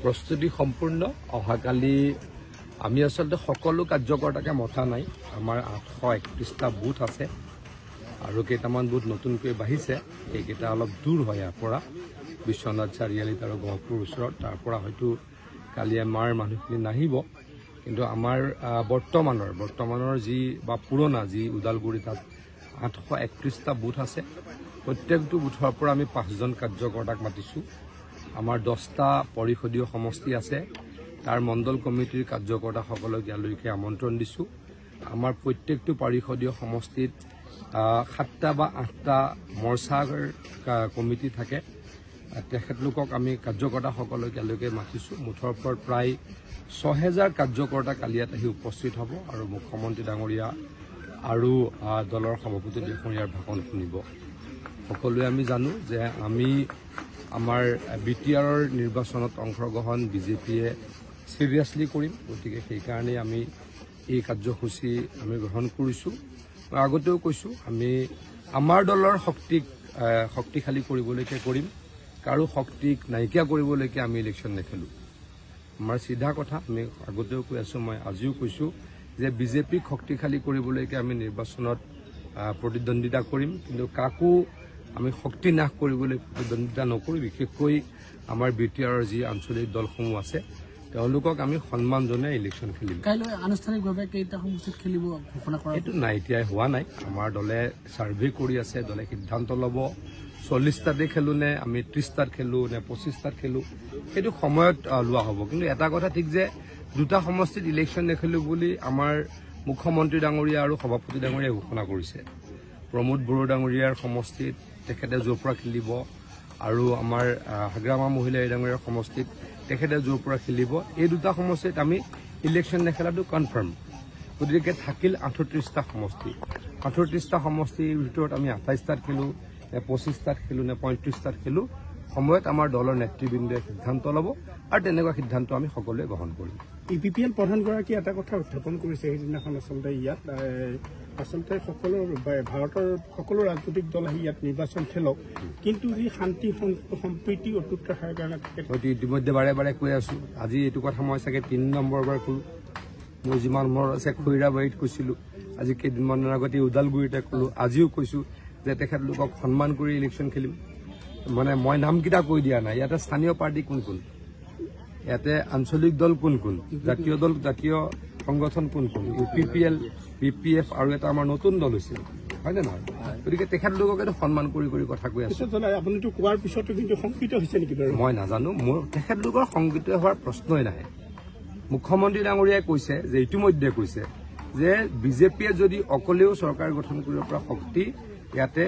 প্ৰস্তুতি সম্পূৰ্ণ অহাকালি আমি আসলে সকলো কাৰ্যকৰ্তাকে মতা নাই আমাৰ 831টা বুথ আছে আৰু কেইটামান বুথ নতুনকৈ বাঢ়িছে এইকেইটা অলপ দূৰ হয় ইয়াৰ পৰা বিশ্বনাথ চাৰিআলিত আৰু গহপুৰ ওচৰত তাৰ পৰা হয়তো কালি আমাৰ মানুহখিনি নাহিব কিন্তু আমাৰ বৰ্তমানৰ যি বা পুৰণা যি ওদালগুৰি তাত 831টা বুথ আছে প্ৰত্যেকটো বুথৰ পৰা আমি 5জন কাৰ্যকৰ্তাক মাতিছোঁ আমাৰ 10টা পৰিষদীয় সমষ্টি আছে তাৰ মণ্ডল কমিটিৰ কাৰ্যকৰ্তাসকলক ইয়ালৈকে আমন্ত্ৰণ দিছোঁ আমাৰ প্ৰত্যেকটো পৰিষদীয় সমষ্টিত 7টা বা 8টা মৰ্চাৰ কমিটি থাকে তেখেতলোকক আমি কাৰ্যকৰ্তাসকলক ইয়ালৈকে মাতিছোঁ মুঠৰ ওপৰত প্ৰায় 6000 কাৰ্যকৰ্তা কালি ইয়াত আহি উপস্থিত হ'ব আৰু মুখ্যমন্ত্ৰী ডাঙৰীয়া আৰু দলৰ সভাপতি ডাঙৰীয়াৰ ভাষণ শুনিব সকলোৱে আমি জানো যে আমি আমাৰ বিটিআৰৰ নিৰ্বাচনত অংশগ্ৰহণ বিজেপিয়ে সিৰিয়াসলি কৰিম গতিকে সেইকাৰণে আমি এই কাৰ্যসূচী আমি গ্ৰহণ কৰিছোঁ মই আগতেও কৈছোঁ আমি আমাৰ দলৰ শক্তিশালী কৰিবলৈকে কৰিম কাৰো শক্তিক নাইকিয়া কৰিবলৈকে আমি ইলেকশ্যন নেখেলোঁ আমাৰ সিধা কথা আমি আগতেও কৈ আছোঁ মই আজিও কৈছোঁ যে বিজেপিক শক্তিশালী কৰিবলৈকে আমি নিৰ্বাচনত প্ৰতিদ্বন্দ্বিতা কৰিম কিন্তু কাকো আমি শক্তি নাশ কৰিবলৈ প্ৰতিদ্বন্দ্বিতা নকৰোঁ বিশেষকৈ আমাৰ বিটিআৰৰ যি আঞ্চলিক দলসমূহ আছে তেওঁলোকক আমি সন্মান জনাই ইলেকশ্যন খেলিম কাইলৈ আনুষ্ঠানিকভাৱে কেইটা সমষ্টিত খেলিব ঘোষণা কৰা এইটো নাই এতিয়াই হোৱা নাই আমাৰ দলে ছাৰ্ভে কৰি আছে দলে সিদ্ধান্ত ল'ব 40টাতে খেলো নে আমি 30টাত খেলো নে 25টাত খেলো সেইটো সময়ত লোৱা হ'ব কিন্তু এটা কথা ঠিক যে দুটা সমষ্টিত ইলেকশ্যন নেখেলো বুলি আমাৰ মুখ্যমন্ত্ৰী ডাঙৰীয়া আৰু সভাপতি ডাঙৰীয়াই ঘোষণা কৰিছে প্ৰমোদ বড়ো ডাঙৰীয়াৰ সমষ্টিত তেখেতে য'ৰ পৰা খেলিব আৰু আমাৰ হাগ্ৰামা মহিলা ডাঙৰীয়াৰ সমষ্টিত তেখেতে য'ৰ পৰা খেলিব এই দুটা সমষ্টিত আমি ইলেকশ্যন নেখেলাটো কনফাৰ্ম গতিকে থাকিল 38টা সমষ্টি 38টা সমষ্টিৰ ভিতৰত আমি 28টাত খেলোঁ নে 25টাত খেলোঁ নে 35টাত খেলোঁ সময়ত আমাৰ দলৰ নেতৃবৃন্দে সিদ্ধান্ত ল'ব আৰু তেনেকুৱা সিদ্ধান্ত আমি সকলোৱে গ্ৰহণ কৰিম ইপিপিএল প্ৰধানগৰাকী এটা কথা উত্থাপন কৰিছে সেইদিনাখন আচলতে ইয়াত আচলতে ভাৰতৰ সকলো ৰাজনৈতিক দল আহি ইয়াত নিৰ্বাচন খেলক কিন্তু যি শান্তি সম্প্ৰীতি অটুট ৰখাৰ কাৰণে ইতিমধ্যে বাৰে বাৰে কৈ আছোঁ আজি এইটো কথা মই চাগে 3 নম্বৰবাৰ ক'লোঁ মোৰ যিমান মনত আছে খৈৰাবাৰীত কৈছিলোঁ আজি কেইদিনমানৰ আগতে ওদালগুৰিতে ক'লোঁ আজিও কৈছোঁ যে তেখেতলোকক সন্মান কৰি ইলেকশ্যন খেলিম মানে মই নামকেইটা কৈ দিয়া নাই ইয়াতে স্থানীয় পাৰ্টি কোন কোন ইয়াতে আঞ্চলিক দল কোন কোন জাতীয় দল জাতীয় সংগঠন কোন কোন ইউপিপিএল বিপিএফ আৰু এটা আমাৰ নতুন দল হৈছে হয়নে নহয় গতিকে তেখেতলোকক এইটো সন্মান কৰি কৰি কথা কৈ আছোঁ আপুনিতো কোৱাৰ পিছতো কিন্তু শংকিত হৈছে নেকি বাৰু মই নাজানো মোৰ তেখেতলোকৰ শংকিত হোৱাৰ প্ৰশ্নই নাহে মুখ্যমন্ত্ৰী ডাঙৰীয়াই কৈছে যে ইতিমধ্যে কৈছে যে বিজেপিয়ে যদি অকলেও চৰকাৰ গঠন কৰিব পৰা শক্তি ইয়াতে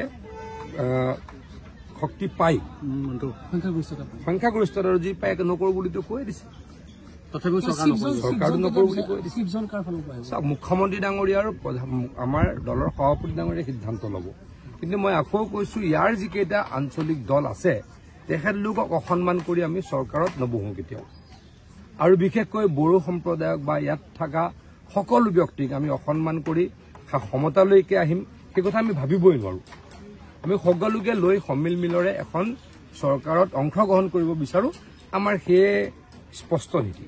শক্তি পায় সংখ্যাগৰিষ্ঠতা যি পায় নকৰোঁ বুলিতো কৈ দিছে তথাপিও চৰকাৰো নকৰোঁ বুলি কৈ দিছে মুখ্যমন্ত্ৰী ডাঙৰীয়া আৰু আমাৰ দলৰ সভাপতি ডাঙৰীয়াই সিদ্ধান্ত ল'ব কিন্তু মই আকৌ কৈছোঁ ইয়াৰ যিকেইটা আঞ্চলিক দল আছে তেখেতলোকক অসন্মান কৰি আমি চৰকাৰত নবহোঁ কেতিয়াও আৰু বিশেষকৈ বড়ো সম্প্ৰদায়ক বা ইয়াত থকা সকলো ব্যক্তিক আমি অসন্মান কৰি সমতালৈকে আহিম সেই কথা আমি ভাবিবই নোৱাৰোঁ আমি সকলোকে লৈ সমিলমিলৰে এখন চৰকাৰত অংশগ্ৰহণ কৰিব বিচাৰোঁ আমাৰ সেয়ে স্পষ্ট নীতি